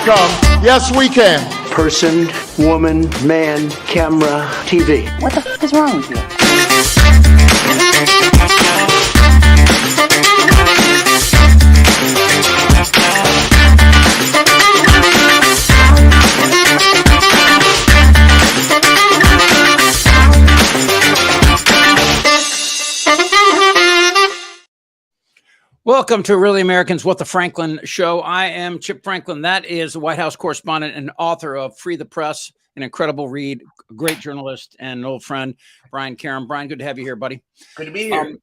overcome. Yes, we can. Person, woman, man, camera, TV. What the f is wrong with you? Welcome to Really Americans, What the Franklin Show. I am Chip Franklin. That is the White House correspondent and author of Free the Press, an incredible read, a great journalist, and an old friend, Brian Karem. Brian, good to have you here, buddy. Good to be here.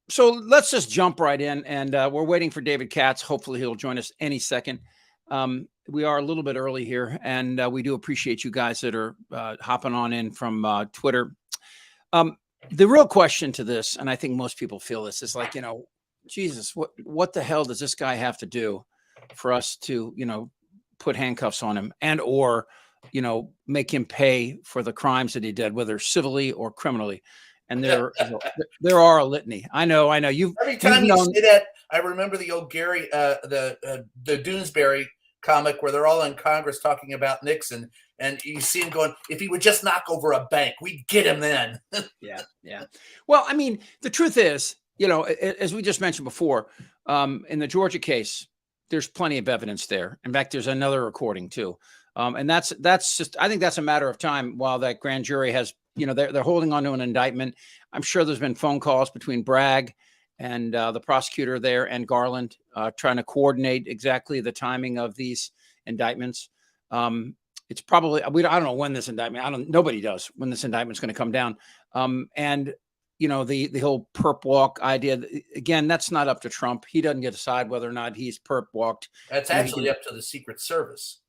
So let's just jump right in, and we're waiting for David Katz. Hopefully he'll join us any second. We are a little bit early here, and we do appreciate you guys that are hopping on in from Twitter. The real question to this, and I think most people feel this, is like, Jesus, what the hell does this guy have to do for us to, put handcuffs on him and or, make him pay for the crimes that he did, whether civilly or criminally? And there are a litany. I know. Every time you say that, I remember the old Gary, the Doonesbury comic where they're all in Congress talking about Nixon, and you see him going, if he would just knock over a bank, we'd get him then. Yeah. Well, I mean, the truth is, as we just mentioned before, in the Georgia case, there's plenty of evidence there. In fact, there's another recording too. And that's just, I think that's a matter of time while that grand jury has, they're holding on to an indictment. I'm sure there's been phone calls between Bragg and the prosecutor there and Garland trying to coordinate exactly the timing of these indictments. It's probably, I don't know when this indictment, nobody does when this indictment's going to come down. And the whole perp walk idea, again, that's not up to Trump. He doesn't get to decide whether or not he's perp walked. That's actually up to the Secret Service.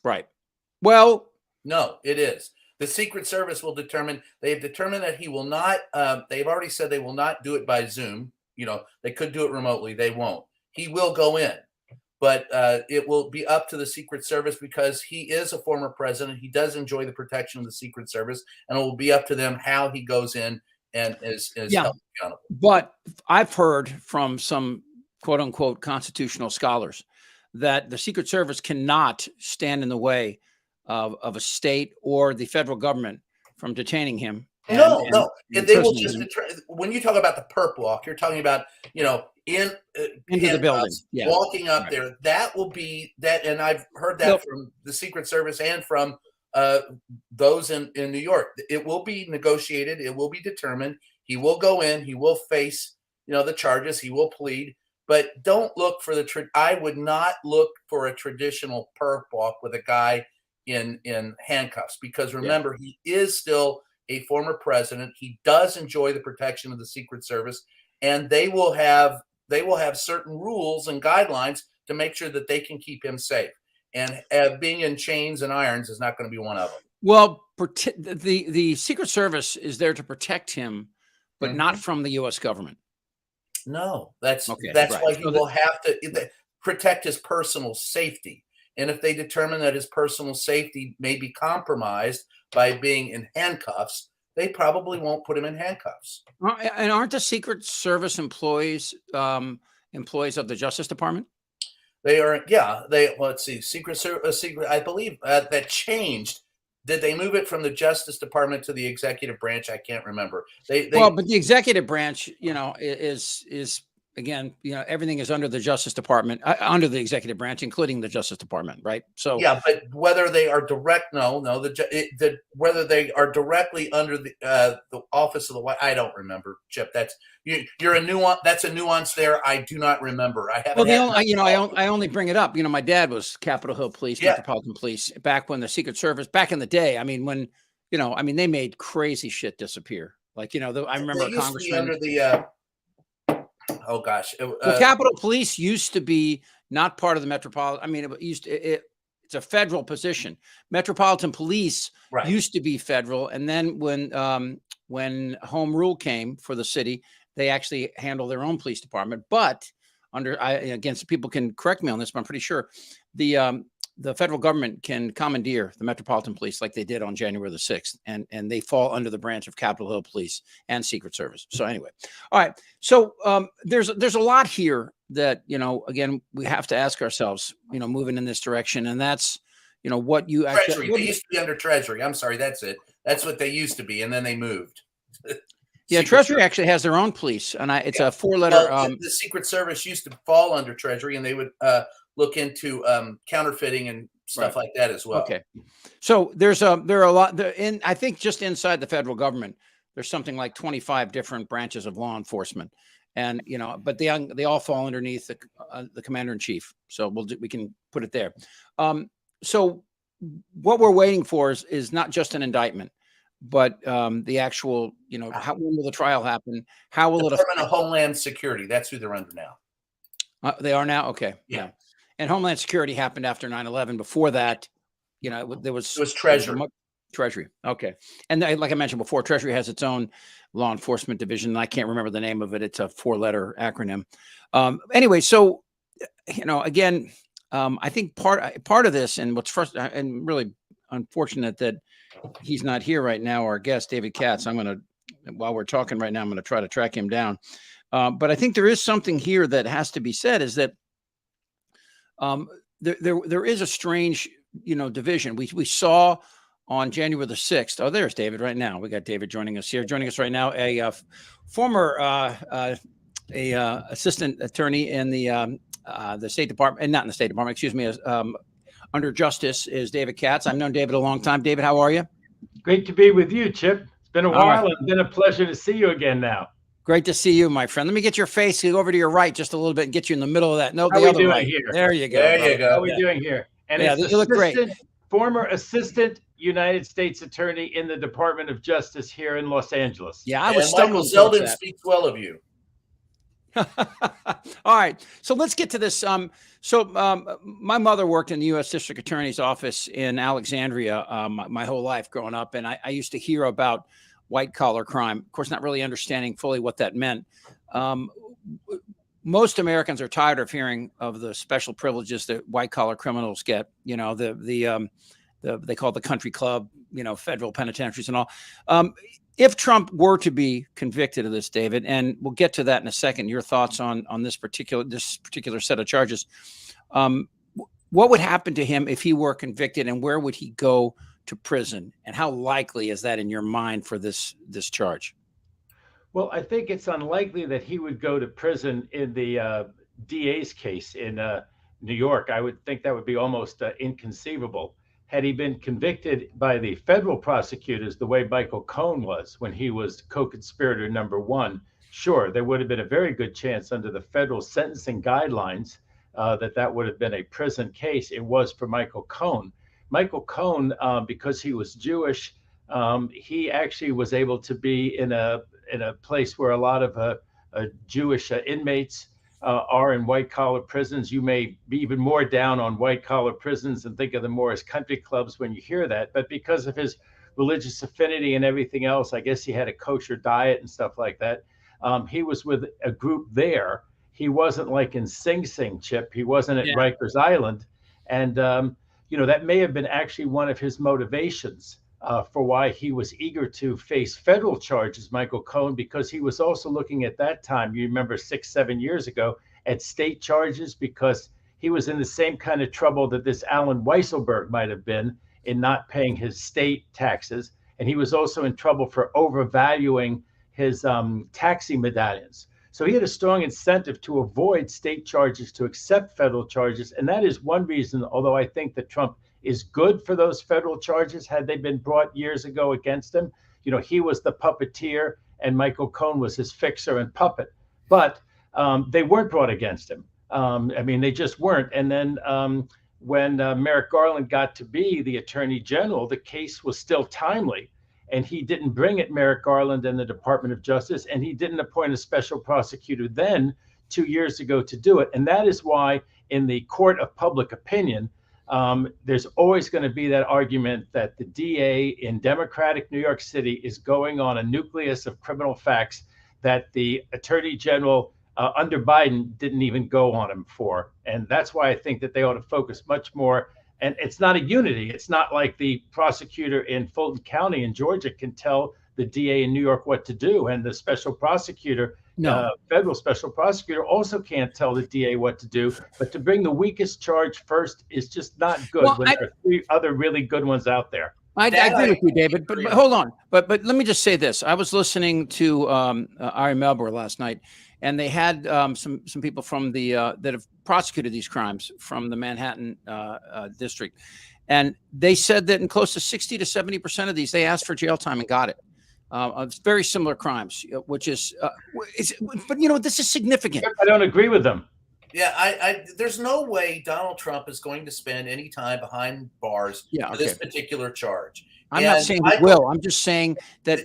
Right. Well, no, it is. The Secret Service will determine, they've determined that he will not, they've already said they will not do it by Zoom. They could do it remotely. They won't. He will go in, but it will be up to the Secret Service because he is a former president. He does enjoy the protection of the Secret Service, and it will be up to them how he goes in and is held accountable. But I've heard from some quote unquote constitutional scholars that the Secret Service cannot stand in the way of a state or the federal government from detaining him. No. They will just when you talk about the perp walk, you're talking about, into the building, walking up there. That will be that. And I've heard that from the Secret Service and from those in New York. It will be negotiated. It will be determined. He will go in. He will face, the charges. He will plead. But don't look for I would not look for a traditional perp walk with a guy in handcuffs, because remember, he is still a former president. He does enjoy the protection of the Secret Service, and they will have certain rules and guidelines to make sure that they can keep him safe. And being in chains and irons is not going to be one of them. Well, the Secret Service is there to protect him, but not from the U.S. government. No, that's why he will have to protect his personal safety. And if they determine that his personal safety may be compromised by being in handcuffs, they probably won't put him in handcuffs. And aren't the Secret Service employees of the Justice Department? They are, let's see, Secret Service, I believe that changed. Did they move it from the Justice Department to the executive branch? I can't remember. But the executive branch, is again, everything is under the Justice Department, under the executive branch, including the Justice Department, right? So yeah, but whether they are whether they are directly under the office of the White, I don't remember, Chip. That's you're a nuance. That's a nuance there. I do not remember. I haven't. Well, I only bring it up. My dad was Capitol Hill Police, Metropolitan Police, back when the Secret Service, back in the day. I mean, when they made crazy shit disappear. Like I remember a congressman under the. Oh gosh, the Capitol Police used to be not part of the Metropolitan. I mean, it's a federal position. Metropolitan Police used to be federal, and then when home rule came for the city, they actually handle their own police department. But again, some people can correct me on this, but I'm pretty sure the federal government can commandeer the Metropolitan Police like they did on January the 6th, and they fall under the branch of Capitol Hill Police and Secret Service. So anyway, all right. So there's a lot here that, again, we have to ask ourselves, moving in this direction. And that's, what you Treasury. actually. They used to be under Treasury. I'm sorry. That's it. That's what they used to be. And then they moved. Yeah, Treasury actually has their own police. And it's a 4-letter. The Secret Service used to fall under Treasury, and they would look into counterfeiting and stuff like that as well. Okay. So there are a lot I think just inside the federal government, there's something like 25 different branches of law enforcement. And, but they all fall underneath the commander in chief. So we can put it there. So what we're waiting for is not just an indictment, but the when will the trial happen? How will Department of Homeland Security? That's who they're under now. They are now. Okay. Yeah. And Homeland Security happened after 9/11. Before that, it was Treasury. Treasury. Okay. And like I mentioned before, Treasury has its own law enforcement division. And I can't remember the name of it. It's a 4-letter acronym. Anyway, so, again, I think part of this, and what's frustrating and really unfortunate that he's not here right now, our guest, David Katz. While we're talking right now, I'm going to try to track him down. But I think there is something here that has to be said, is that there is a strange, division. We saw on January the 6th. Oh, there's David right now. We got David joining us here. Joining us right now, a former assistant attorney in the State Department, and not in the State Department, excuse me, under Justice, is David Katz. I've known David a long time. David, how are you? Great to be with you, Chip. It's been a while. It's been a pleasure to see you again now. Great to see you, my friend. Let me get your face. Go over to your right just a little bit and get you in the middle of that. No, the other right. Here? There you go. There you go. How are we doing here? And it's you look great. Former assistant United States attorney in the Department of Justice here in Los Angeles. Yeah, I was Michael Zeldin speaks well of you. All right. So let's get to this. My mother worked in the U.S. District Attorney's office in Alexandria my whole life growing up. And I used to hear about white collar crime, of course, not really understanding fully what that meant. Most Americans are tired of hearing of the special privileges that white collar criminals get. They call it the country club, federal penitentiaries and all. If Trump were to be convicted of this, David, and we'll get to that in a second, your thoughts on this particular set of charges. What would happen to him if he were convicted, and where would he go to prison? And how likely is that in your mind for this charge? Well, I think it's unlikely that he would go to prison in the DA's case in New York. I would think that would be almost inconceivable. Had he been convicted by the federal prosecutors the way Michael Cohen was when he was co-conspirator number 1, sure, there would have been a very good chance under the federal sentencing guidelines that would have been a prison case. It was for Michael Cohen. Michael Cohen, because he was Jewish, he actually was able to be in a place where a lot of Jewish inmates are in white-collar prisons. You may be even more down on white-collar prisons and think of them more as country clubs when you hear that. But because of his religious affinity and everything else, I guess he had a kosher diet and stuff like that. He was with a group there. He wasn't like in Sing Sing, Chip. He wasn't at Rikers Island. And, that may have been actually one of his motivations for why he was eager to face federal charges, Michael Cohen, because he was also looking at that time, you remember 6-7 years ago, at state charges, because he was in the same kind of trouble that this Alan Weisselberg might have been in not paying his state taxes. And he was also in trouble for overvaluing his taxi medallions. So he had a strong incentive to avoid state charges, to accept federal charges. And that is one reason, although I think that Trump is good for those federal charges, had they been brought years ago against him. He was the puppeteer and Michael Cohen was his fixer and puppet. But they weren't brought against him. They just weren't. And then when Merrick Garland got to be the attorney general, the case was still timely. And he didn't bring it, Merrick Garland and the Department of Justice, and he didn't appoint a special prosecutor then 2 years ago to do it. And that is why in the court of public opinion, there's always going to be that argument that the DA in Democratic New York City is going on a nucleus of criminal facts that the attorney general under Biden didn't even go on him for. And that's why I think that they ought to focus much more And it's not a unity. It's not like the prosecutor in Fulton County in Georgia can tell the DA in New York what to do, and the special prosecutor, federal special prosecutor, also can't tell the DA what to do. But to bring the weakest charge first is just not good when there are 3 other really good ones out there. I agree with you, David. But hold on. But let me just say this. I was listening to Ari Melber last night, and they had some people from the that have prosecuted these crimes from the Manhattan district, and they said that in close to 60 to 70% of these, they asked for jail time and got it. Very similar crimes, which is, but this is significant. I don't agree with them. Yeah, there's no way Donald Trump is going to spend any time behind bars for this particular charge. I'm not saying he will. I'm just saying that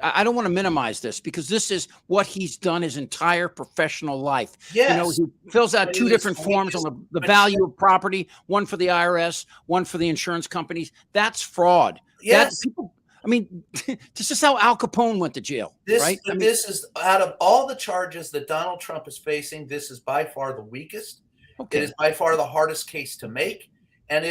I don't want to minimize this, because this is what he's done his entire professional life. Yes. He fills out 2 different forms on the value of property, one for the IRS, one for the insurance companies. That's fraud. Yes. This is how Al Capone went to jail, right? This is, out of all the charges that Donald Trump is facing, this is by far the weakest. Okay. It is by far the hardest case to make. And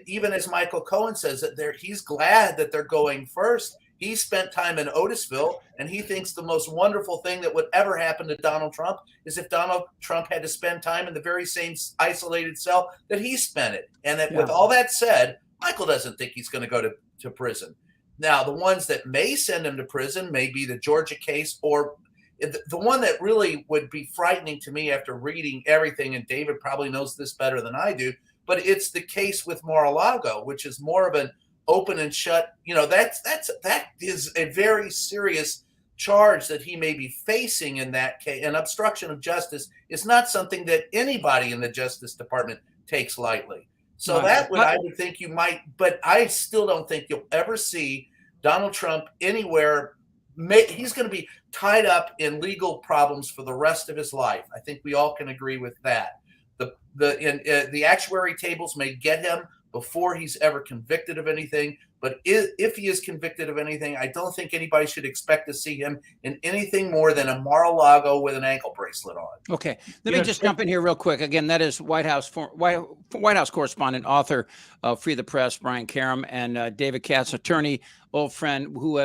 even as Michael Cohen says, that he's glad that they're going first. He spent time in Otisville, and he thinks the most wonderful thing that would ever happen to Donald Trump is if Donald Trump had to spend time in the very same isolated cell that he spent it. And that with all that said, Michael doesn't think he's going to go to prison. Now, the ones that may send him to prison may be the Georgia case, or the one that really would be frightening to me after reading everything, and David probably knows this better than I do, but it's the case with Mar-a-Lago, which is more of an open and shut. That is a very serious charge that he may be facing in that case. And obstruction of justice is not something that anybody in the Justice Department takes lightly. So I would think you might, but I still don't think you'll ever see Donald Trump anywhere. He's going to be tied up in legal problems for the rest of his life. I think we all can agree with that. The actuary tables may get him before he's ever convicted of anything. But if he is convicted of anything, I don't think anybody should expect to see him in anything more than a Mar-a-Lago with an ankle bracelet on. Okay, let me just jump in here real quick. Again, that is White House correspondent, author of Free the Press, Brian Karem, and David Katz, attorney, old friend, who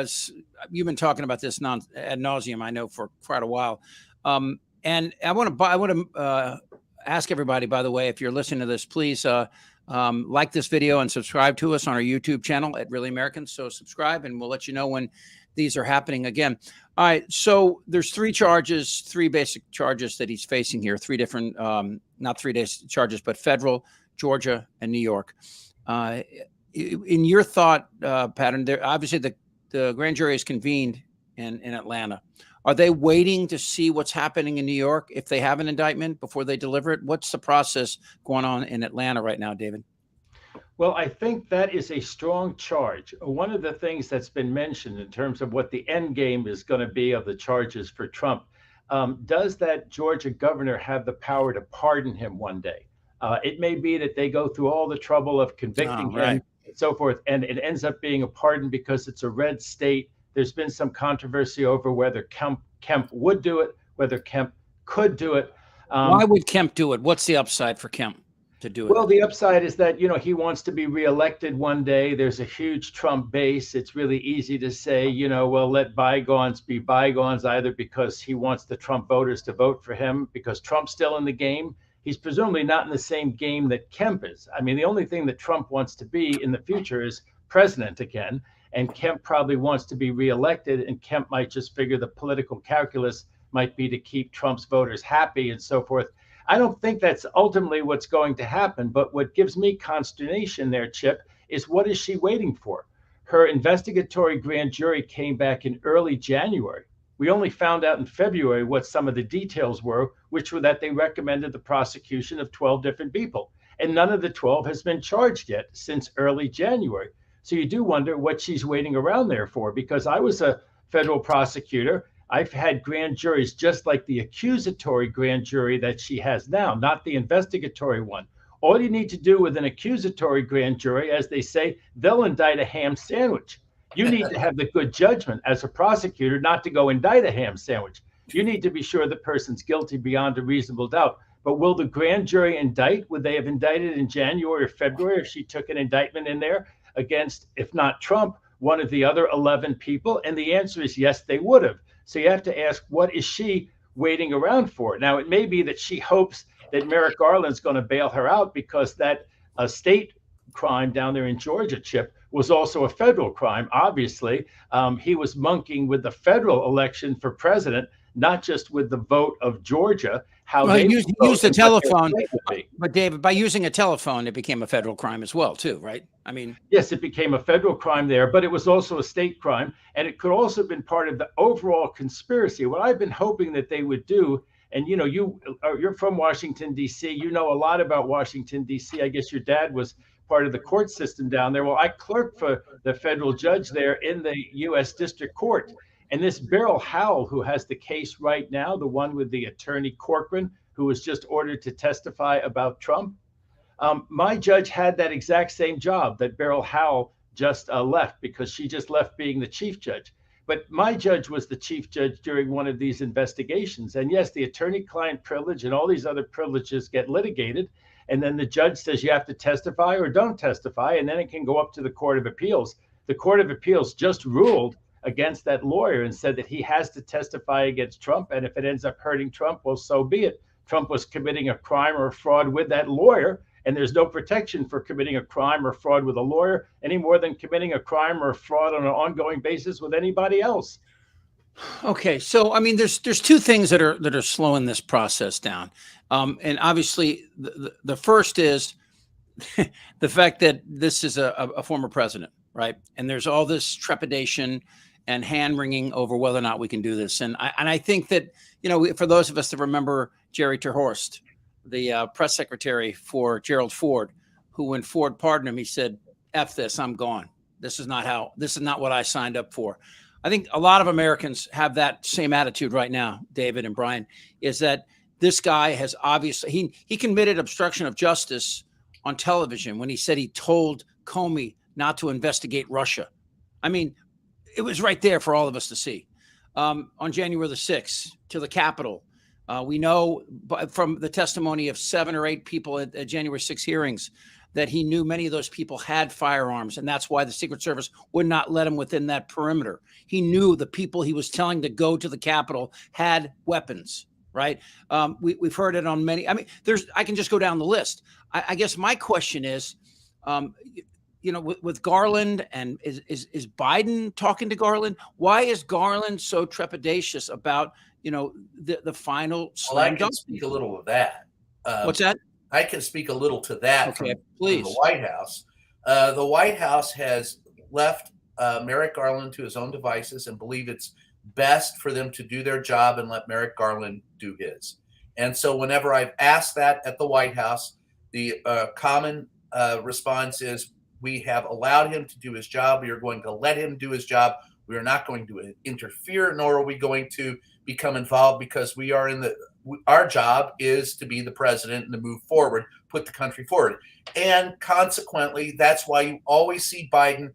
you've been talking about this ad nauseum, I know, for quite a while. And I want to ask everybody, by the way, if you're listening to this, please like this video and subscribe to us on our YouTube channel at Really Americans. So subscribe, and we'll let you know when these are happening again. All right. So there's 3 basic charges that he's facing here. 3 different, not 3 days charges, but federal, Georgia, and New York. In your thought pattern, there obviously the grand jury is convened in Atlanta. Are they waiting to see what's happening in New York if they have an indictment before they deliver it? What's the process going on in Atlanta right now, David? Well, I think that is a strong charge. One of the things that's been mentioned in terms of what the end game is going to be of the charges for Trump, does that Georgia governor have the power to pardon him one day? It may be that they go through all the trouble of convicting him and so forth, and it ends up being a pardon because it's a red state. There's been some controversy over whether Kemp would do it, whether Kemp could do it. Why would Kemp do it? What's the upside for Kemp to do it? Well, the upside is that, he wants to be reelected one day. There's a huge Trump base. It's really easy to say, well, let bygones be bygones, either because he wants the Trump voters to vote for him because Trump's still in the game. He's presumably not in the same game that Kemp is. I mean, the only thing that Trump wants to be in the future is president again. And Kemp probably wants to be reelected, and Kemp might just figure the political calculus might be to keep Trump's voters happy and so forth. I don't think that's ultimately what's going to happen. But what gives me consternation there, Chip, is what is she waiting for? Her investigatory grand jury came back in early January. We only found out in February what some of the details were, which were that they recommended the prosecution of 12 different people. And none of the 12 has been charged yet since early January. So you do wonder what she's waiting around there for, because I was a federal prosecutor. I've had grand juries just like the accusatory grand jury that she has now, not the investigatory one. All you need to do with an accusatory grand jury, as they say, they'll indict a ham sandwich. You need to have the good judgment as a prosecutor not to go indict a ham sandwich. You need to be sure the person's guilty beyond a reasonable doubt. But will the grand jury indict? Would they have indicted in January or February if she took an indictment in there against, if not Trump, one of the other 11 people? And the answer is yes, they would have. So you have to ask, what is she waiting around for? Now, it may be that she hopes that Merrick Garland's going to bail her out because that state crime down there in Georgia, Chip, was also a federal crime. Obviously, he was monkeying with the federal election for president, not just with the vote of Georgia. He used the telephone, but David, by using a telephone, it became a federal crime as well, too, right? I mean, yes, it became a federal crime there, but it was also a state crime, and it could also have been part of the overall conspiracy. What I've been hoping that they would do, and you're from Washington, D.C., you know a lot about Washington, D.C. I guess your dad was part of the court system down there. Well, I clerked for the federal judge there in the U.S. District Court. And this Beryl Howell, who has the case right now, the one with the attorney Corcoran, who was just ordered to testify about Trump, my judge had that exact same job that Beryl Howell just left, because she just left being the chief judge. But my judge was the chief judge during one of these investigations. And yes, the attorney-client privilege and all these other privileges get litigated. And then the judge says you have to testify or don't testify, and then it can go up to the Court of Appeals. The Court of Appeals just ruled against that lawyer and said that he has to testify against Trump. And if it ends up hurting Trump, well, so be it. Trump was committing a crime or a fraud with that lawyer, and there's no protection for committing a crime or fraud with a lawyer any more than committing a crime or a fraud on an ongoing basis with anybody else. Okay, so I mean, there's two things that are slowing this process down, and obviously the first is the fact that this is a former president, right? And there's all this trepidation and hand wringing over whether or not we can do this. And I think that, for those of us that remember Jerry Terhorst, the press secretary for Gerald Ford, who when Ford pardoned him, he said, "F this, I'm gone. This is not what I signed up for." I think a lot of Americans have that same attitude right now, David and Brian, is that this guy has obviously, he committed obstruction of justice on television when he said he told Comey not to investigate Russia. I mean, it was right there for all of us to see. On January the 6th, to the Capitol, we know from the testimony of 7 or 8 people at January 6 hearings that he knew many of those people had firearms, and that's why the Secret Service would not let him within that perimeter. He knew the people he was telling to go to the Capitol had weapons, right? We've heard it on many. I mean, I can just go down the list. I guess my question is, with Garland, and is Biden talking to Garland? Why is Garland so trepidatious about, the final slam dunk? I can speak a little of that. What's that? I can speak a little to that okay, from please. the White House. The White House has left Merrick Garland to his own devices and believe it's best for them to do their job and let Merrick Garland do his. And so whenever I've asked that at the White House, the common response is, we have allowed him to do his job. We are going to let him do his job. We are not going to interfere, nor are we going to become involved, because we are our job is to be the president and to move forward, put the country forward. And consequently, that's why you always see Biden,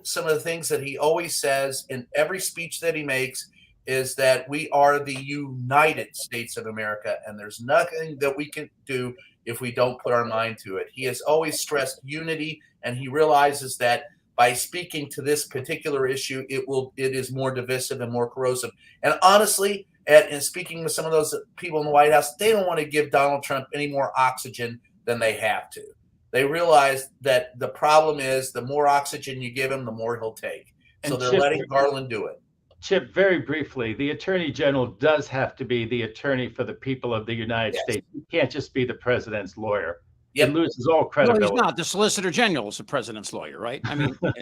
some of the things that he always says in every speech that he makes is that we are the United States of America, and there's nothing that we can do if we don't put our mind to it. He has always stressed unity, and he realizes that by speaking to this particular issue, it is more divisive and more corrosive. And honestly, and speaking with some of those people in the White House, they don't want to give Donald Trump any more oxygen than they have to. They realize that the problem is the more oxygen you give him, the more he'll take. So they're letting Garland do it. Chip, very briefly, the Attorney General does have to be the attorney for the people of the United States. He can't just be the president's lawyer. Yep. It loses all credibility. No, he's not. The Solicitor General is the president's lawyer, right? I mean, well,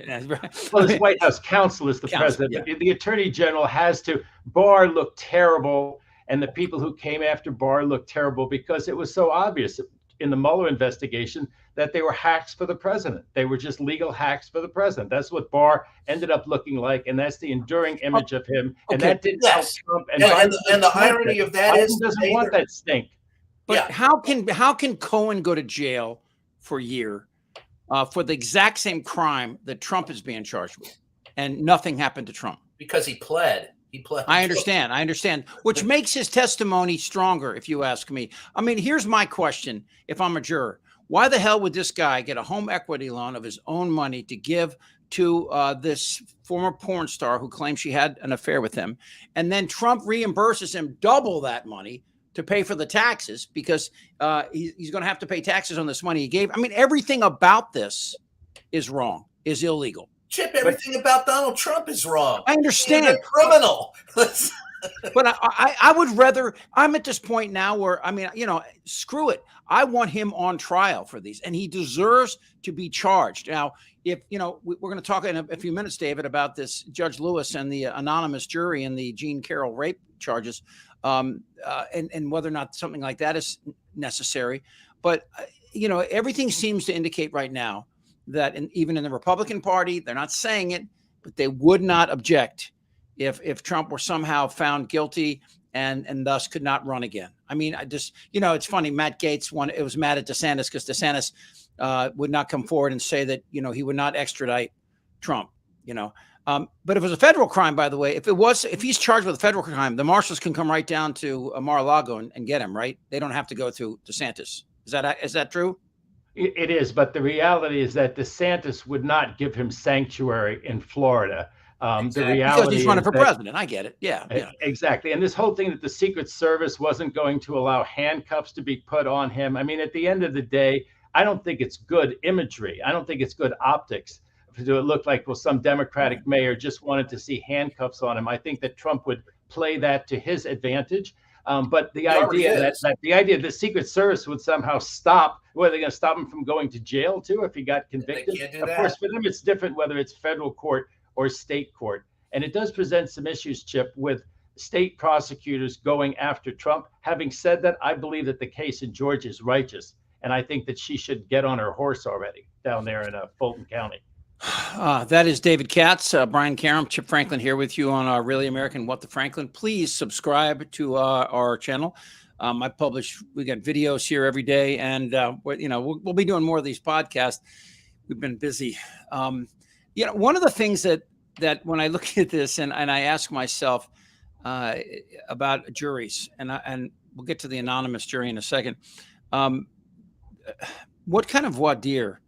the White House counsel is the president. Yeah. But the Attorney General has to. Barr looked terrible, and the people who came after Barr looked terrible because it was so obvious in the Mueller investigation that they were hacks for the president. They were just legal hacks for the president. That's what Barr ended up looking like, and that's the enduring image of him. And that didn't help Trump. And the irony of that is Biden doesn't want that stink. But how can Cohen go to jail for a year for the exact same crime that Trump is being charged with, and nothing happened to Trump? Because he pled. He pled. I understand, which makes his testimony stronger, if you ask me. I mean, here's my question. If I'm a juror, why the hell would this guy get a home equity loan of his own money to give to this former porn star who claims she had an affair with him? And then Trump reimburses him double that money to pay for the taxes because he's going to have to pay taxes on this money he gave. I mean, everything about this is wrong, is illegal. Chip, everything about Donald Trump is wrong. I understand. He's a criminal. But I would rather, I'm at this point now where, I mean, you know, screw it. I want him on trial for these, and he deserves to be charged. Now, if, you know, we're going to talk in a few minutes, David, about this Judge Lewis and the anonymous jury and the Jean Carroll rape charges, and whether or not something like that is necessary. But, you know, everything seems to indicate right now that even in the Republican Party, they're not saying it, but they would not object if Trump were somehow found guilty and thus could not run again. I mean, I just, you know, it's funny. Matt Gaetz was mad at DeSantis because DeSantis would not come forward and say that, you know, he would not extradite Trump, you know. But if it was a federal crime, by the way, if he's charged with a federal crime, the marshals can come right down to Mar-a-Lago and get him, right? They don't have to go through DeSantis. Is that true? It is, but the reality is that DeSantis would not give him sanctuary in Florida. Exactly. The reality because he's running for that, president. I get it. Yeah. Exactly. And this whole thing that the Secret Service wasn't going to allow handcuffs to be put on him. I mean, at the end of the day, I don't think it's good imagery. I don't think it's good optics to look like, well, some Democratic mayor just wanted to see handcuffs on him. I think that Trump would play that to his advantage. But the idea that the Secret Service would somehow stop, were they going to stop him from going to jail too if he got convicted? Of course, for them, it's different whether it's federal court or state court. And it does present some issues, Chip, with state prosecutors going after Trump. Having said that, I believe that the case in Georgia is righteous. And I think that she should get on her horse already down there in Fulton County. That is David Katz, Brian Karem, Chip Franklin here with you on Really American What the Franklin. Please subscribe to our channel. We got videos here every day, and we'll be doing more of these podcasts. We've been busy. One of the things that when I look at this and I ask myself about juries, and we'll get to the anonymous jury in a second. What kind of voir dire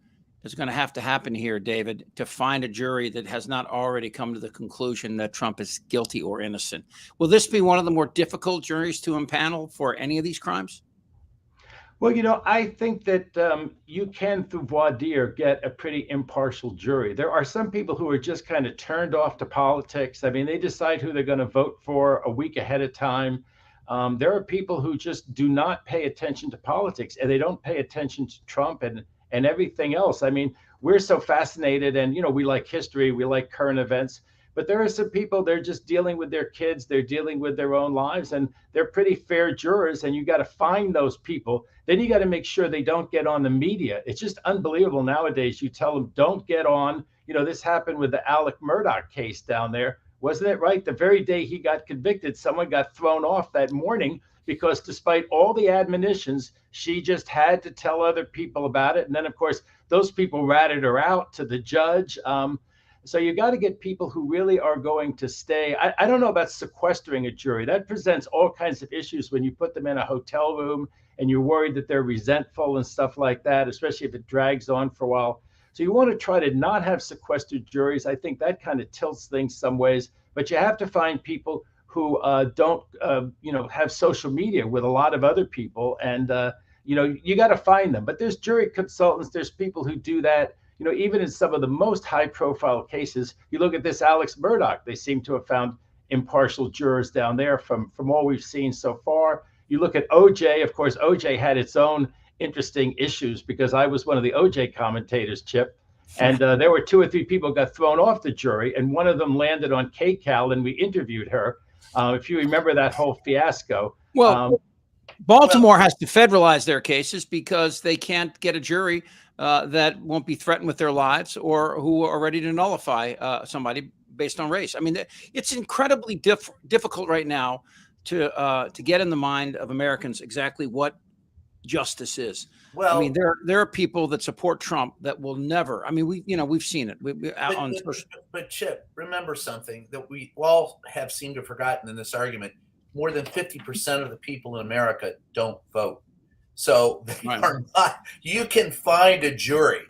is going to have to happen here, David, to find a jury that has not already come to the conclusion that Trump is guilty or innocent? Will this be one of the more difficult juries to impanel for any of these crimes? Well, I think that you can, through voir dire, get a pretty impartial jury. There are some people who are just kind of turned off to politics. I mean, they decide who they're going to vote for a week ahead of time. There are people who just do not pay attention to politics, and they don't pay attention to Trump and everything else. I mean, we're so fascinated, and we like history, we like current events, but there are some people, they're just dealing with their kids, they're dealing with their own lives, and they're pretty fair jurors, and you got to find those people. Then you got to make sure they don't get on the media. It's just unbelievable nowadays. You tell them, don't get on. This happened with the Alec Murdaugh case down there. Wasn't it right? The very day he got convicted, someone got thrown off that morning because despite all the admonitions, she just had to tell other people about it. And then, of course, those people ratted her out to the judge. So you got to get people who really are going to stay. I don't know about sequestering a jury. That presents all kinds of issues when you put them in a hotel room and you're worried that they're resentful and stuff like that, especially if it drags on for a while. So you want to try to not have sequestered juries. I think that kind of tilts things some ways, but you have to find people who don't, have social media with a lot of other people. And, you got to find them. But there's jury consultants. There's people who do that. Even in some of the most high profile cases, you look at this Alex Murdaugh, they seem to have found impartial jurors down there from all we've seen so far. You look at OJ, of course, OJ had its own interesting issues because I was one of the OJ commentators, Chip. And there were 2 or 3 people got thrown off the jury, and one of them landed on KCAL, and we interviewed her. If you remember that whole fiasco. Well, Baltimore has to federalize their cases because they can't get a jury that won't be threatened with their lives or who are ready to nullify somebody based on race. I mean, it's incredibly difficult right now to get in the mind of Americans exactly what justice is. Well, I mean, there are people that support Trump that will never. I mean, we've seen it. But Chip, remember something that we all have seemed to have forgotten in this argument. More than 50% of the people in America don't vote. So they are not. You can find a jury.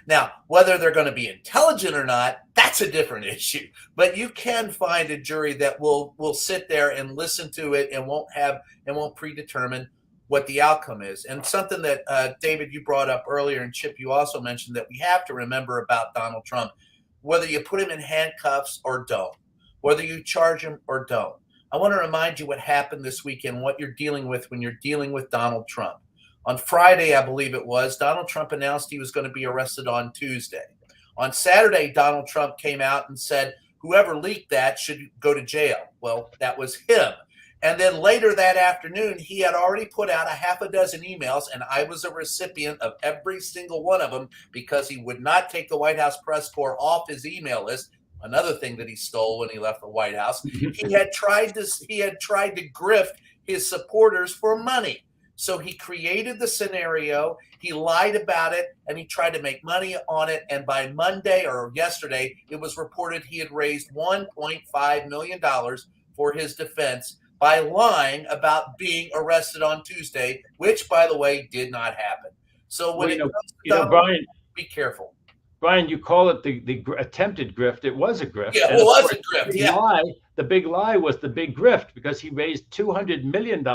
Now, whether they're going to be intelligent or not, that's a different issue. But you can find a jury that will sit there and listen to it and won't predetermine what the outcome is. And something that David, you brought up earlier, and Chip, you also mentioned that we have to remember about Donald Trump, whether you put him in handcuffs or don't, whether you charge him or don't. I want to remind you what happened this weekend, what you're dealing with when you're dealing with Donald Trump. On Friday, I believe it was, Donald Trump announced he was going to be arrested on Tuesday. On Saturday, Donald Trump came out and said, whoever leaked that should go to jail. Well, that was him. And then later that afternoon, he had already put out a half a dozen emails, and I was a recipient of every single one of them because he would not take the White House press corps off his email list. Another thing that he stole when he left the White House. He had tried to grift his supporters for money. So he created the scenario, he lied about it, and he tried to make money on it. And by Monday or yesterday, it was reported he had raised $1.5 million for his defense by lying about being arrested on Tuesday, which, by the way, did not happen. So when Brian, be careful. Brian, you call it the attempted grift. It was a grift. Yeah, it was a grift. The big lie was the big grift because he raised $200 million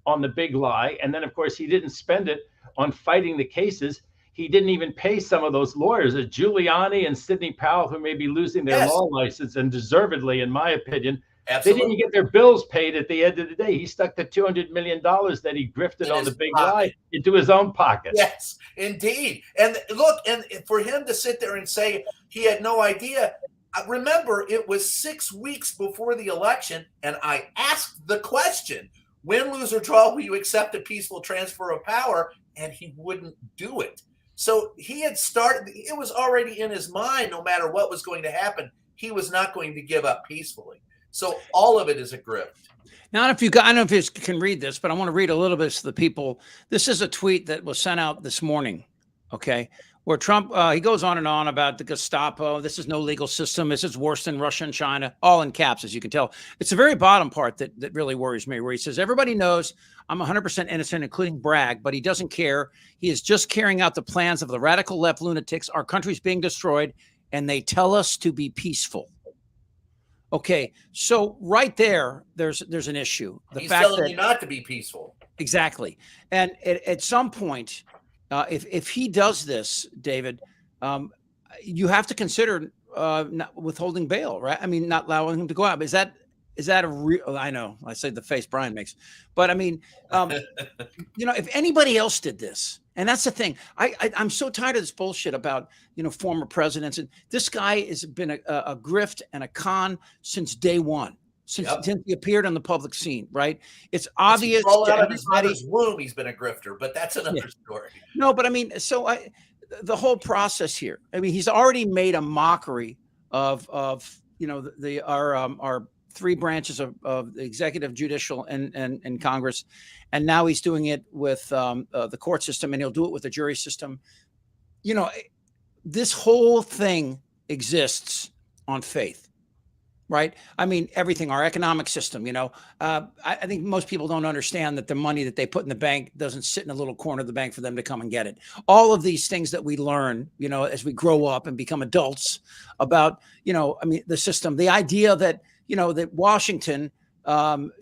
on the big lie. And then, of course, he didn't spend it on fighting the cases. He didn't even pay some of those lawyers, Giuliani and Sidney Powell, who may be losing their law license, and deservedly, in my opinion. Absolutely. They didn't even get their bills paid at the end of the day. He stuck the $200 million that he grifted on the big lie into his own pocket. Yes, indeed. And look, and for him to sit there and say he had no idea, remember, it was 6 weeks before the election, and I asked the question, win, lose, or draw, will you accept a peaceful transfer of power? And he wouldn't do it. So he had started, it was already in his mind, no matter what was going to happen, he was not going to give up peacefully. So all of it is a grift. Now, I don't know if you can read this, but I want to read a little bit to the people. This is a tweet that was sent out this morning, okay, where Trump, he goes on and on about the Gestapo. This is no legal system. This is worse than Russia and China, all in caps, as you can tell. It's the very bottom part that really worries me, where he says, everybody knows I'm 100% innocent, including Bragg, but he doesn't care. He is just carrying out the plans of the radical left lunatics. Our country's being destroyed, and they tell us to be peaceful. Okay, so right there, there's an issue. He's telling you not to be peaceful. Exactly. And at some point, if he does this, David, you have to consider not withholding bail, right? I mean, not allowing him to go out. Is that a real? I know I say the face Brian makes, but I mean, if anybody else did this, and that's the thing, I'm so tired of this bullshit about former presidents, and this guy has been a grift and a con since day one. Since he appeared on the public scene, right? It's obvious. Out of his mother's womb, he's been a grifter, but that's another story. No, but I mean, the whole process here. I mean, he's already made a mockery of our three branches of the executive, judicial, and Congress, and now he's doing it with the court system, and he'll do it with the jury system. This whole thing exists on faith. Right. I mean, everything, our economic system, I think most people don't understand that the money that they put in the bank doesn't sit in a little corner of the bank for them to come and get it. All of these things that we learn, as we grow up and become adults about, the system, the idea that, that Washington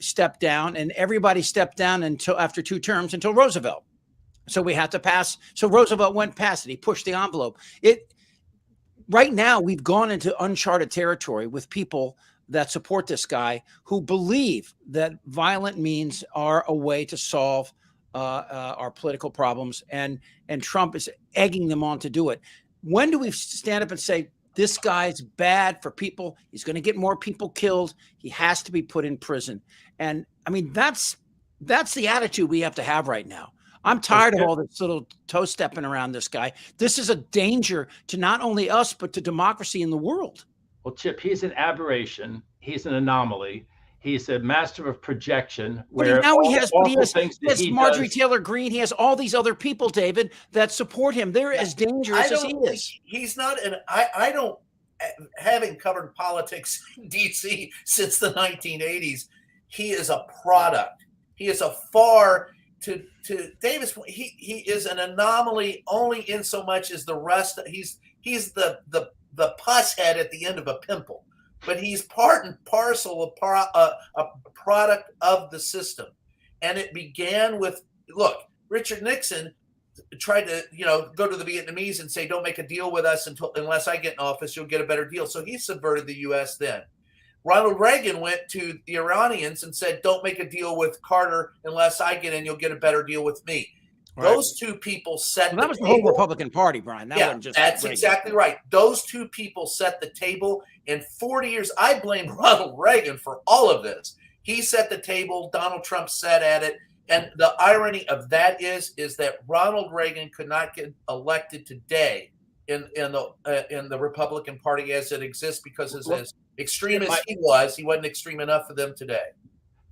stepped down and everybody stepped down until after 2 terms until Roosevelt. So we had to pass. So Roosevelt went past it. He pushed the envelope. Right now, we've gone into uncharted territory with people that support this guy who believe that violent means are a way to solve our political problems, and Trump is egging them on to do it. When do we stand up and say, this guy's bad for people? He's going to get more people killed. He has to be put in prison. And I mean, that's the attitude we have to have right now. I'm tired of all this little toe stepping around this guy. This is a danger to not only us, but to democracy in the world. Well, Chip, he's an aberration. He's an anomaly. He's a master of projection. But Where now he has Marjorie does, Taylor Greene. He has all these other people, David, that support him. They're as dangerous as he is. He's not, and I don't, having covered politics in D.C. since the 1980s, he is a product. He is a to Davis. He is an anomaly only in so much as the rest. He's the pus head at the end of a pimple, but he's part and parcel of a product of the system. And it began with, look, Richard Nixon tried to, go to the Vietnamese and say, don't make a deal with us unless I get in office, you'll get a better deal. So he subverted the U.S. then. Ronald Reagan went to the Iranians and said, don't make a deal with Carter unless I get in, you'll get a better deal with me. Right. Those two people set that was the whole Republican Party, Brian. That wasn't just that's Reagan. Exactly right. Those two people set the table. In 40 years, I blame Ronald Reagan for all of this. He set the table. Donald Trump sat at it. And the irony of that is that Ronald Reagan could not get elected today in the Republican Party as it exists because as extreme as he wasn't extreme enough for them today.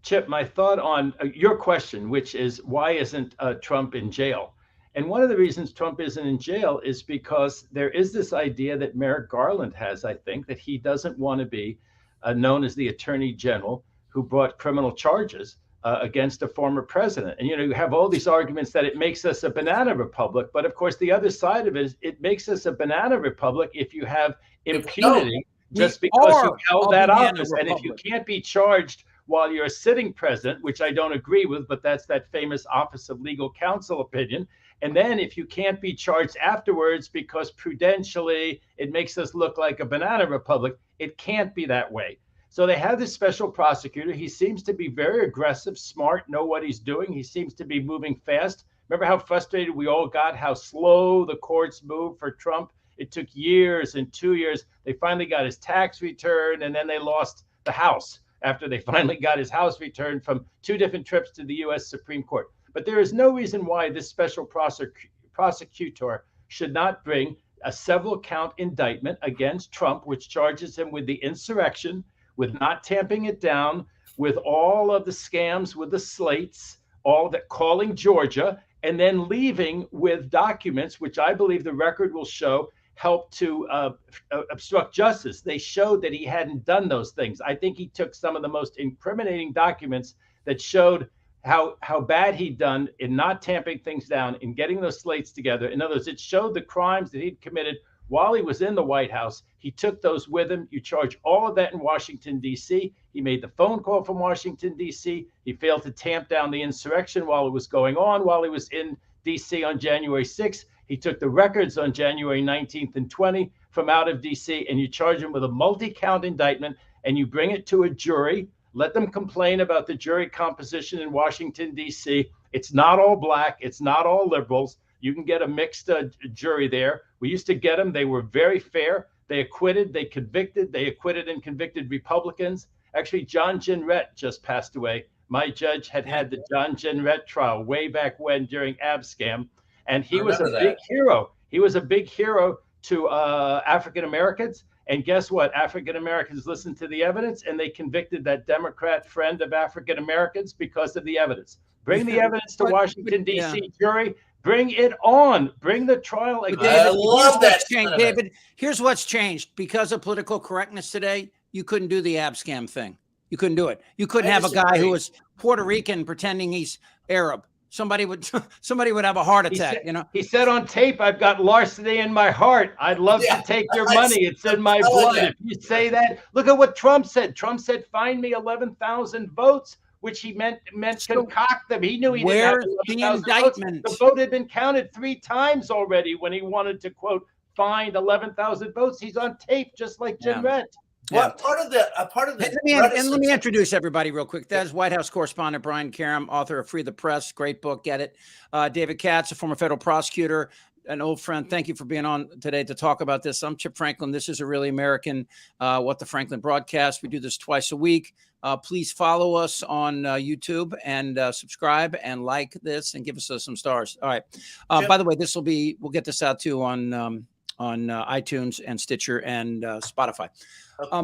Chip, my thought on your question, which is why isn't Trump in jail? And one of the reasons Trump isn't in jail is because there is this idea that Merrick Garland has, I think, that he doesn't want to be known as the attorney general who brought criminal charges against a former president. And, you have all these arguments that it makes us a banana republic. But of course, the other side of it is it makes us a banana republic if you have impunity just because you held that office. And if you can't be charged while you're a sitting president, which I don't agree with, but that's that famous Office of Legal Counsel opinion. And then if you can't be charged afterwards because prudentially it makes us look like a banana republic, it can't be that way. So they have this special prosecutor. He seems to be very aggressive, smart, know what he's doing. He seems to be moving fast. Remember how frustrated we all got, how slow the courts moved for Trump? It took years and 2 years. They finally got his tax return, and then they lost the House after they finally got his House return from 2 different trips to the U.S. Supreme Court. But there is no reason why this special prosecutor should not bring a several count indictment against Trump, which charges him with the insurrection, with not tamping it down, with all of the scams with the slates, all that calling Georgia, and then leaving with documents, which I believe the record will show helped to obstruct justice. They showed that he hadn't done those things. I think he took some of the most incriminating documents that showed how bad he'd done in not tamping things down, in getting those slates together. In other words, it showed the crimes that he'd committed while he was in the White House. He took those with him. You charge all of that in Washington, D.C. He made the phone call from Washington, D.C. He failed to tamp down the insurrection while it was going on, while he was in D.C. on January 6th. He took the records on January 19th and 20 from out of D.C., and you charge him with a multi-count indictment, and you bring it to a jury. Let them complain about the jury composition in Washington, D.C. It's not all black. It's not all liberals. You can get a mixed jury there. We used to get them. They were very fair. They acquitted, they convicted, they acquitted and convicted Republicans. Actually, John Ginrett just passed away. My judge had the John Ginrett trial way back when during Abscam. And he was a big hero. He was a big hero to African Americans. And guess what? African Americans listened to the evidence and they convicted that Democrat friend of African Americans because of the evidence. Bring the evidence to Washington, D.C. jury. Bring it on. Bring the trial again. I love that. David, here's what's changed. Because of political correctness today, you couldn't do the Abscam thing. You couldn't do it. You couldn't have a guy who was Puerto Rican pretending he's Arab. Somebody would have a heart attack, He said on tape, "I've got larceny in my heart. I'd love to take your money. It's in my blood." If you say that, look at what Trump said. Trump said, "Find me 11,000 votes," which he meant concoct them. He knew he didn't have 11,000 votes. The vote had been counted 3 times already when he wanted to, quote, find 11,000 votes. He's on tape, just like Ginrett. Well, part of the let me introduce everybody real quick. That is White House correspondent Brian Karem, author of Free the Press. Great book. Get it. David Katz, a former federal prosecutor, an old friend. Thank you for being on today to talk about this. I'm Chip Franklin. This is a really American What the Franklin broadcast. We do this twice a week. Please follow us on YouTube and subscribe and like this and give us some stars. All right. By the way, we'll get this out too on iTunes and Stitcher and Spotify. I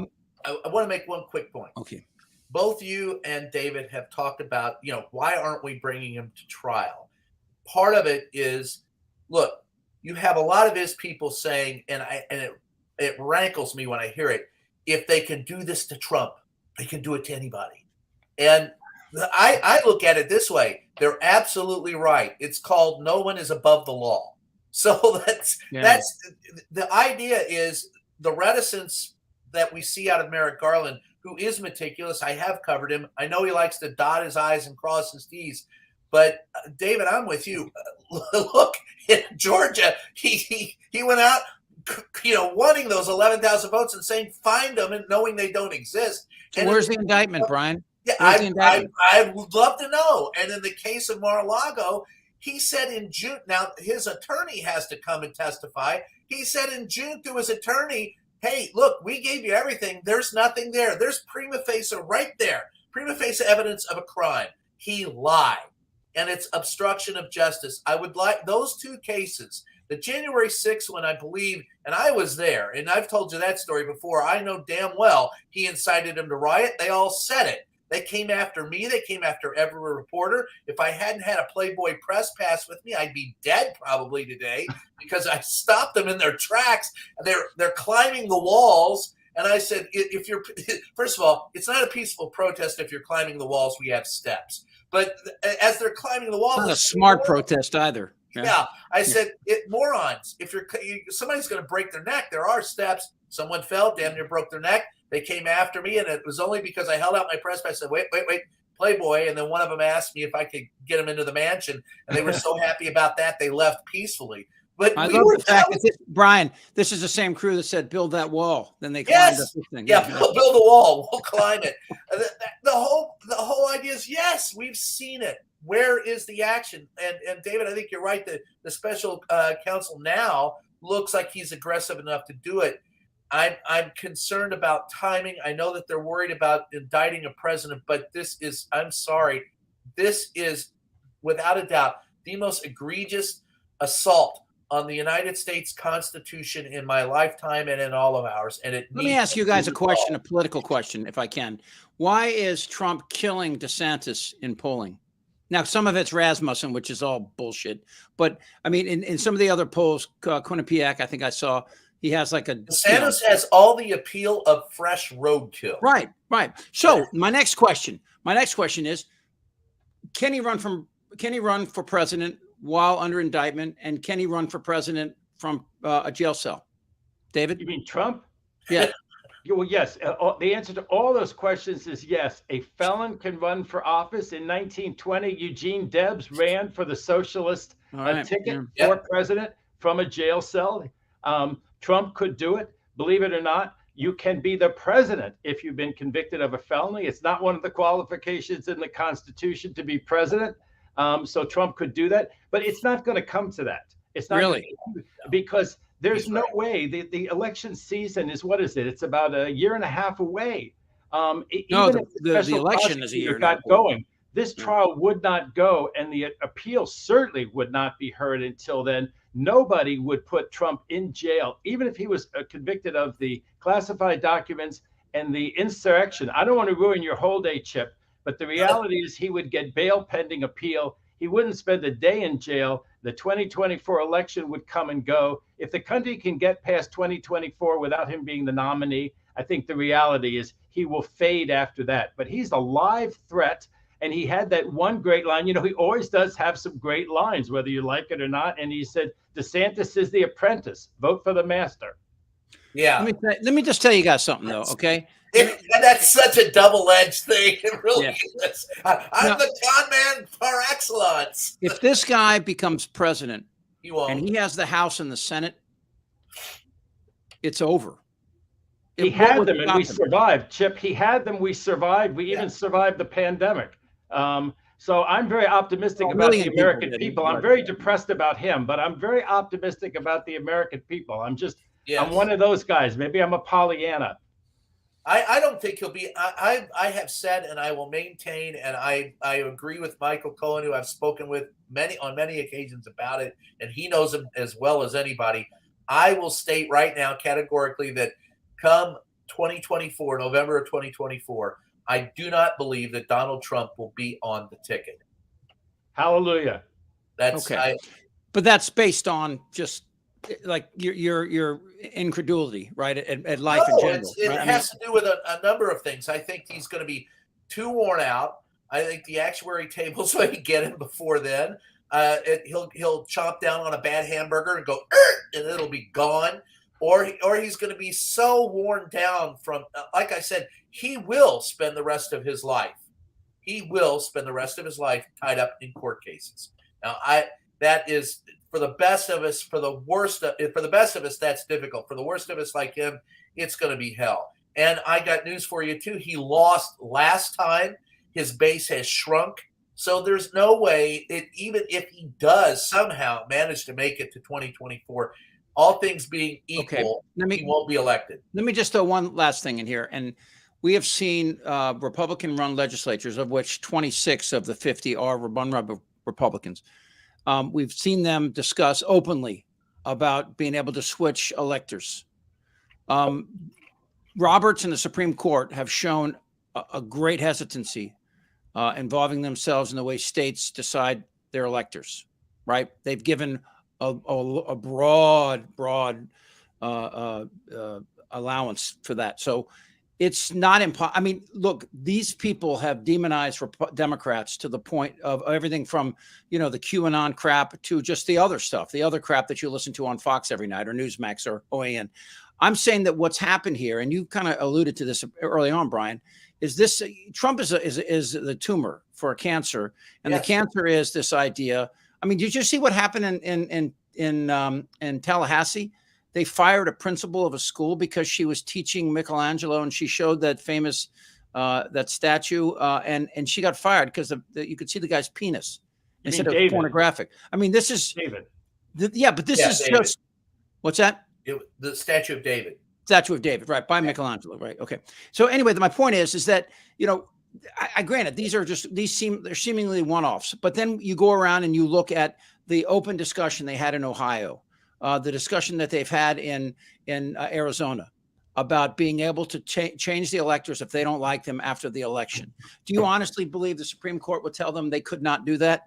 want to make one quick point. Okay. both you and David have talked about, why aren't we bringing him to trial? Part of it is, look, you have a lot of his people saying, and it rankles me when I hear it, if they can do this to Trump, they can do it to anybody. And I look at it this way. They're absolutely right. It's called no one is above the law. So that's the idea is the reticence that we see out of Merrick Garland, who is meticulous. I have covered him. I know he likes to dot his I's and cross his T's. But David, I'm with you. Look, in Georgia, he went out, wanting those 11,000 votes and saying find them and knowing they don't exist. So where's the indictment, Brian? Yeah, I would love to know. And in the case of Mar-a-Lago, he said in June. Now his attorney has to come and testify. He said in June to his attorney, "Hey, look, we gave you everything. There's nothing there. There's prima facie right there. Prima facie evidence of a crime." He lied. And it's obstruction of justice. I would like those two cases. The January 6th one, I believe, and I was there, and I've told you that story before. I know damn well he incited them to riot. They all said it. They came after me. They came after every reporter. If I hadn't had a Playboy press pass with me, I'd be dead probably today because I stopped them in their tracks. They're climbing the walls. And I said, if you're, first of all, it's not a peaceful protest if you're climbing the walls. We have steps. But as they're climbing the walls, it's not a smart protest either. Yeah, I said, morons. If somebody's going to break their neck, there are steps. Someone fell, damn near broke their neck. They came after me, and it was only because I held out my press pass. I said, wait, Playboy. And then one of them asked me if I could get them into the mansion, and they were so happy about that they left peacefully. But I love the fact that Brian, this is the same crew that said build that wall. Then they climbed the thing. Yeah, build a wall. We'll climb it. The whole idea is yes, we've seen it. Where is the action? And David, I think you're right. The special counsel now looks like he's aggressive enough to do it. I'm concerned about timing. I know that they're worried about indicting a president, but I'm sorry, this is without a doubt the most egregious assault on the United States Constitution in my lifetime and in all of ours. And let me ask you guys a question, a political question, if I can. Why is Trump killing DeSantis in polling? Now, some of it's Rasmussen, which is all bullshit. But I mean, in some of the other polls, Quinnipiac, I think I saw, he has like a DeSantis has all the appeal of fresh roadkill. Right. So my next question is, can he run for president while under indictment, and can he run for president from a jail cell? David? You mean Trump? Yeah. Well, yes. The answer to all those questions is yes. A felon can run for office. In 1920, Eugene Debs ran for the socialist ticket for president from a jail cell. Trump could do it. Believe it or not, you can be the president if you've been convicted of a felony. It's not one of the qualifications in the Constitution to be president. So Trump could do that, but it's not going to come to that. It's not really because there's no way. The election season is, what is it? It's about a year and a half away. No, the election is a year and a half going. This trial would not go, and the appeal certainly would not be heard until then. Nobody would put Trump in jail, even if he was convicted of the classified documents and the insurrection. I don't want to ruin your whole day, Chip, but the reality is he would get bail pending appeal. He wouldn't spend a day in jail. The 2024 election would come and go. If the country can get past 2024 without him being the nominee, I think the reality is he will fade after that. But he's a live threat. And he had that one great line. He always does have some great lines, whether you like it or not. And he said, DeSantis is the apprentice. Vote for the master. Yeah. Let me just tell you guys something, though, okay? That's such a double-edged thing. It really is. I'm the con man par excellence. If this guy becomes president and he has the House and the Senate, it's over. He had them and we survived, Chip. He had them. We survived. We even survived the pandemic. So I'm very optimistic about the American people. I'm very depressed about him, but I'm very optimistic about the American people. I'm one of those guys. Maybe I'm a Pollyanna. I don't think he'll be. I have said, and I will maintain, and I agree with Michael Cohen, who I've spoken with on many occasions about it, and he knows him as well as anybody. I will state right now categorically that come 2024, November of 2024, I do not believe that Donald Trump will be on the ticket. Hallelujah. That's okay. But that's based on just like your incredulity, right? At life in general. It right? has to do with a number of things. I think he's going to be too worn out. I think the actuary tables may get him before then. He'll chomp down on a bad hamburger and go, and it'll be gone. Or he's going to be so worn down from, like I said, he will spend the rest of his life. He will spend the rest of his life tied up in court cases. Now, that is for the best of us. For the best of us, that's difficult. For the worst of us, like him, it's going to be hell. And I got news for you too. He lost last time. His base has shrunk. So there's no way even if he does somehow manage to make it to 2024, all things being equal, he won't be elected. Let me just throw one last thing in here. And we have seen Republican-run legislatures, of which 26 of the 50 are run Republicans. We've seen them discuss openly about being able to switch electors. Roberts and the Supreme Court have shown a great hesitancy involving themselves in the way states decide their electors, right? They've given a broad allowance for that. So it's not impossible. I mean, look, these people have demonized Democrats to the point of everything from, the QAnon crap to just the other stuff, the other crap that you listen to on Fox every night or Newsmax or OAN. I'm saying that what's happened here, and you kind of alluded to this early on, Brian, is this Trump is the tumor for a cancer, and yes. The cancer is this idea. I mean, did you see what happened in Tallahassee? They fired a principal of a school because she was teaching Michelangelo, and she showed that famous that statue, and she got fired because you could see the guy's penis instead of David. Pornographic. I mean, this is David. But this is David. Just what's that? The Statue of David. Statue of David, right, by Michelangelo, right? Okay. So anyway, my point is that I granted they're seemingly one-offs, but then you go around and you look at the open discussion they had in Ohio, the discussion that they've had in Arizona about being able to change the electors if they don't like them after the election. Do you honestly believe the Supreme Court would tell them they could not do that?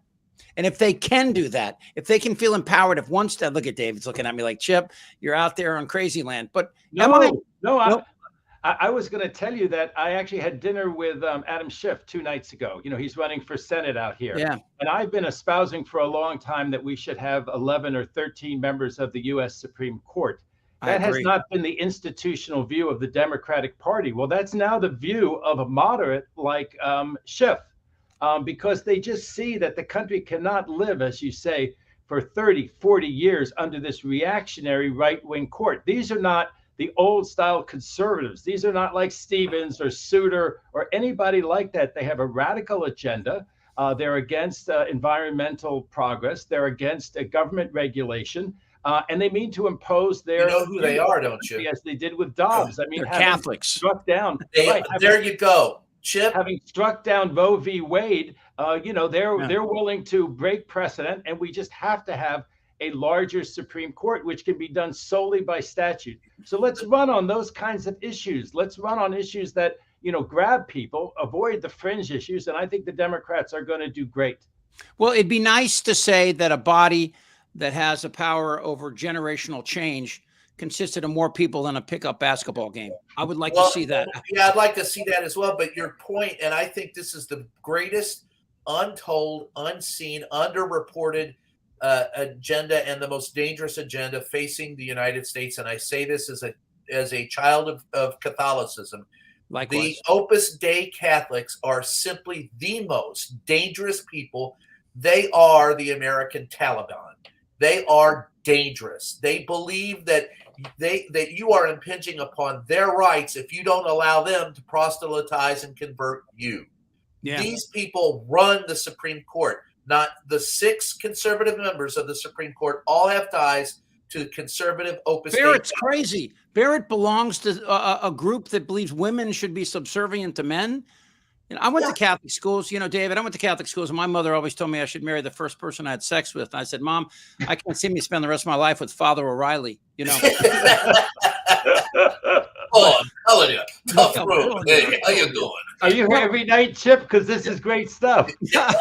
And if they can do that, if they can feel empowered, if one step, look at David's looking at me like, Chip, you're out there on crazy land. But I was going to tell you that I actually had dinner with Adam Schiff 2 nights ago. He's running for Senate out here. Yeah. And I've been espousing for a long time that we should have 11 or 13 members of the U.S. Supreme Court. That has not been the institutional view of the Democratic Party. Well, that's now the view of a moderate like Schiff. Because they just see that the country cannot live, as you say, for 30, 40 years under this reactionary right-wing court. These are not the old-style conservatives. These are not like Stevens or Souter or anybody like that. They have a radical agenda. They're against environmental progress. They're against government regulation. And they mean to impose their... You know who they are, don't you? As they did with Dobbs. I mean, they're Catholics. Struck down. There you go. Chip, having struck down Roe v. Wade, they're willing to break precedent, and we just have to have a larger Supreme Court, which can be done solely by statute. So let's run on those kinds of issues. Let's run on issues that grab people, avoid the fringe issues, and I think the Democrats are going to do great. Well, it'd be nice to say that a body that has a power over generational change consisted of more people than a pickup basketball game. I would like to see that. Yeah, I'd like to see that as well. But your point, and I think this is the greatest untold, unseen, underreported agenda and the most dangerous agenda facing the United States. And I say this as a child of Catholicism. Likewise. The Opus Dei Catholics are simply the most dangerous people. They are the American Taliban. They are dangerous. They believe that you are impinging upon their rights if you don't allow them to proselytize and convert you. Yeah. These people run the Supreme Court. Not the 6 conservative members of the Supreme Court all have ties to conservative Opus Dei. Barrett's crazy. Barrett belongs to a group that believes women should be subservient to men. I went to Catholic schools, David, I went to Catholic schools, and my mother always told me I should marry the first person I had sex with. And I said, Mom, I can't see me spend the rest of my life with Father O'Reilly, Oh, I'm telling you, tough room. Hey, how you doing? Are you here every night, Chip? Because this is great stuff. Yeah,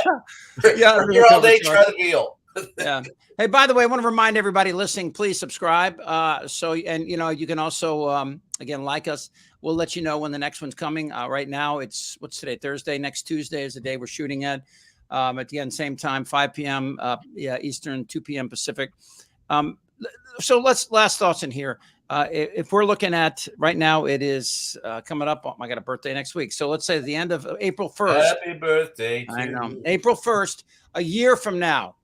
We're here all day. Try the meal. Yeah. Hey, by the way, I want to remind everybody listening, please subscribe. And you can also, again, like us. We'll let you know when the next one's coming. Right now, what's today? Thursday. Next Tuesday is the day we're shooting at the end, same time, 5 p.m. Eastern, 2 p.m. Pacific. So last thoughts in here. If we're looking at right now, it is coming up. I got a birthday next week. So let's say the end of April 1st. Happy birthday to I know. April 1st, a year from now.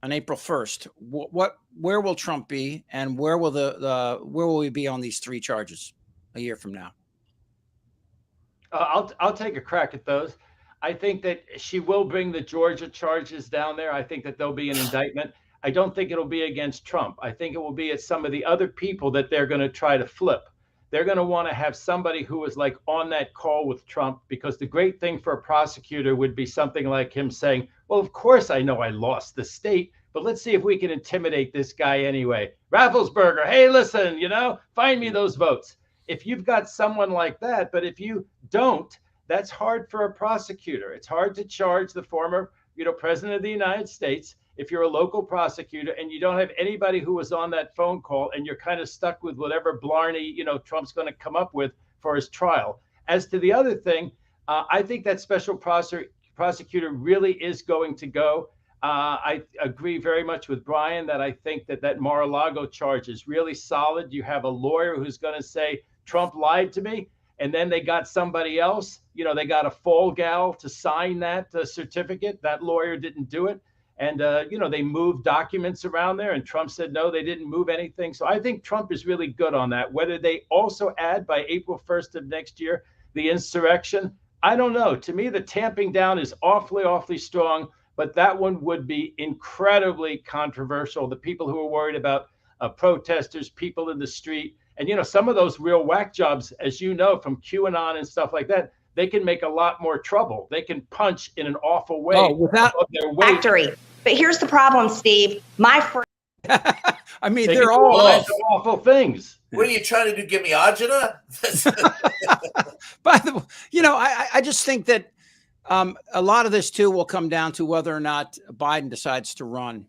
On April 1st, where will Trump be, and where will we be on these 3 charges a year from now? I'll take a crack at those. I think that she will bring the Georgia charges down there. I think that there'll be an indictment. I don't think it'll be against Trump. I think it will be at some of the other people that they're going to try to flip. They're going to want to have somebody who was like on that call with Trump, because the great thing for a prosecutor would be something like him saying, well, of course, I know I lost the state, but let's see if we can intimidate this guy anyway. Rafflesberger, hey, listen, find me those votes. If you've got someone like that, but if you don't, that's hard for a prosecutor. It's hard to charge the former, president of the United States if you're a local prosecutor and you don't have anybody who was on that phone call, and you're kind of stuck with whatever blarney, Trump's going to come up with for his trial. As to the other thing, I think that special prosecutor really is going to go. I agree very much with Brian that I think that Mar-a-Lago charge is really solid. You have a lawyer who's going to say, Trump lied to me. And then they got somebody else, they got a fall gal to sign that certificate. That lawyer didn't do it. And, they moved documents around there, and Trump said, no, they didn't move anything. So I think Trump is really good on that. Whether they also add by April 1st of next year, the insurrection, I don't know. To me, the tamping down is awfully, awfully strong, but that one would be incredibly controversial. The people who are worried about protesters, people in the street, and, some of those real whack jobs, as you know, from QAnon and stuff like that, they can make a lot more trouble. They can punch in an awful way. Without their weight. Factory. But here's the problem, Steve. My friend. I mean, They they're can do all kinds of awful things. What are you trying to do? Give me agita? By the way, I just think that a lot of this too will come down to whether or not Biden decides to run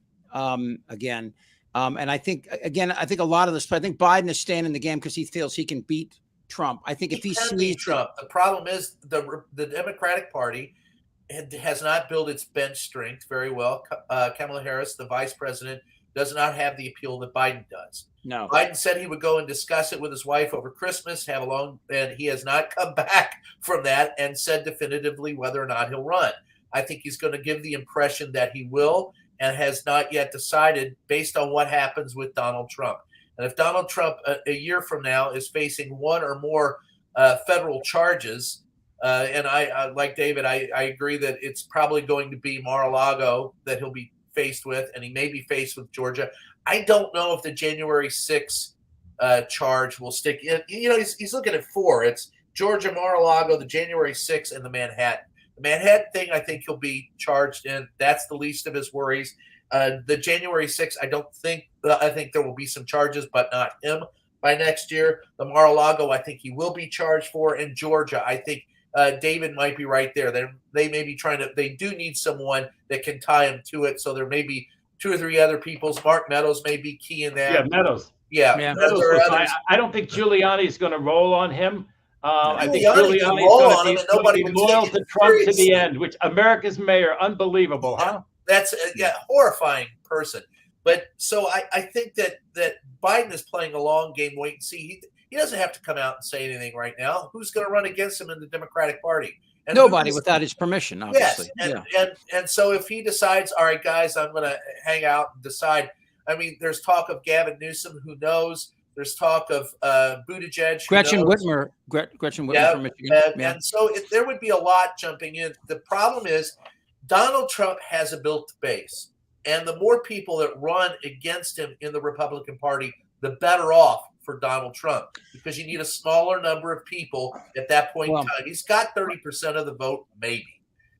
again. And I think a lot of this, I think Biden is staying in the game because he feels he can beat Trump. I think if he sees Trump, the problem is the Democratic Party has not built its bench strength very well. Kamala Harris, the vice president, does not have the appeal that Biden does. No. Biden said he would go and discuss it with his wife over Christmas, and he has not come back from that and said definitively whether or not he'll run. I think he's going to give the impression that he will, and has not yet decided based on what happens with Donald Trump. And if Donald Trump a year from now is facing one or more federal charges, and I like David, I agree that it's probably going to be Mar-a-Lago that he'll be faced with, and he may be faced with Georgia. I don't know if the January 6th charge will stick. He's looking at 4. It's Georgia, Mar-a-Lago, the January 6th, and the Manhattan. The Manhattan thing, I think he'll be charged in. That's the least of his worries. The January 6th, I think there will be some charges, but not him by next year. The Mar-a-Lago, I think he will be charged for. In Georgia, I think David might be right there. They may be they do need someone that can tie him to it. So there may be 2 or 3 other people. Mark Meadows may be key in that. Yeah, Meadows. Yeah. Meadows I don't think Giuliani is going to roll on him. I think Giuliani's Giuliani is going to be loyal to Trump to the end, which America's mayor, unbelievable, huh? That's a horrifying person. But so I think that Biden is playing a long game, wait and see. He doesn't have to come out and say anything right now. Who's going to run against him in the Democratic Party? And nobody without his permission, obviously. Yes, and so if he decides, all right, guys, I'm going to hang out and decide. I mean, there's talk of Gavin Newsom, who knows. There's talk of Buttigieg. Gretchen Whitmer from Michigan. And so there would be a lot jumping in. The problem is Donald Trump has a built base. And the more people that run against him in the Republican Party, the better off for Donald Trump, because you need a smaller number of people at that point in time. He's got 30% of the vote, maybe.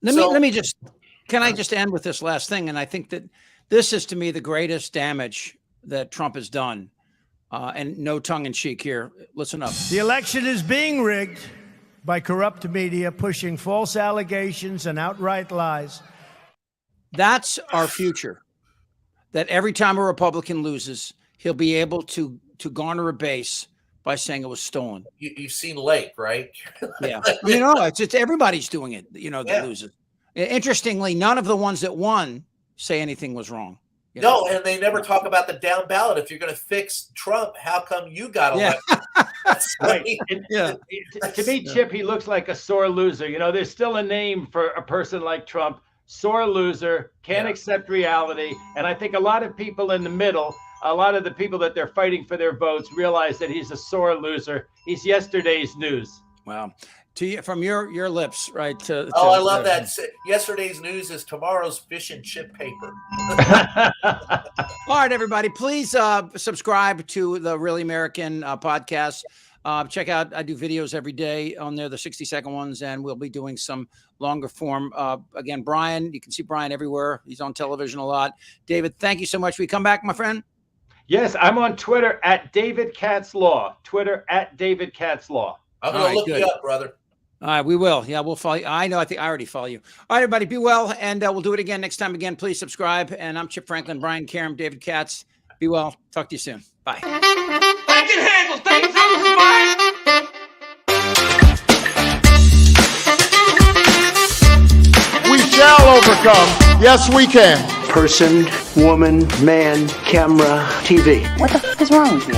Can I just end with this last thing? And I think that this is, to me, the greatest damage that Trump has done and no tongue in cheek here. Listen up. The election is being rigged by corrupt media pushing false allegations and outright lies. That's our future. That every time a Republican loses, he'll be able to garner a base by saying it was stolen. You've seen Lake, right? Yeah. It's everybody's doing it, that loses. Interestingly, none of the ones that won say anything was wrong. No, and they never talk about the down ballot. If you're going to fix Trump, how come you got elected? Right. To me, Chip, he looks like a sore loser. There's still a name for a person like Trump. Sore loser, can't accept reality. And I think a lot of people in the middle, a lot of the people that they're fighting for their votes realize that he's a sore loser. He's yesterday's news. Wow. From your lips, right? I love that. Yesterday's news is tomorrow's fish and chip paper. All right, everybody, please subscribe to the Really American podcast. Check out, I do videos every day on there, the 60-second ones, and we'll be doing some longer form. Again, Brian, you can see Brian everywhere. He's on television a lot. David, thank you so much. Will you come back, my friend? Yes, I'm on Twitter at David Katz Law. Twitter at David Katz Law. I'm going to look you up, brother. All right, we will. Yeah, we'll follow you. I think I already follow you. All right, everybody, be well, and we'll do it again next time. Again, please subscribe. And I'm Chip Franklin, Brian Karem, David Katz. Be well. Talk to you soon. Bye. I can handle things. I'm smart. We shall overcome. Yes, we can. Person, woman, man, camera, TV. What the f*** is wrong with you?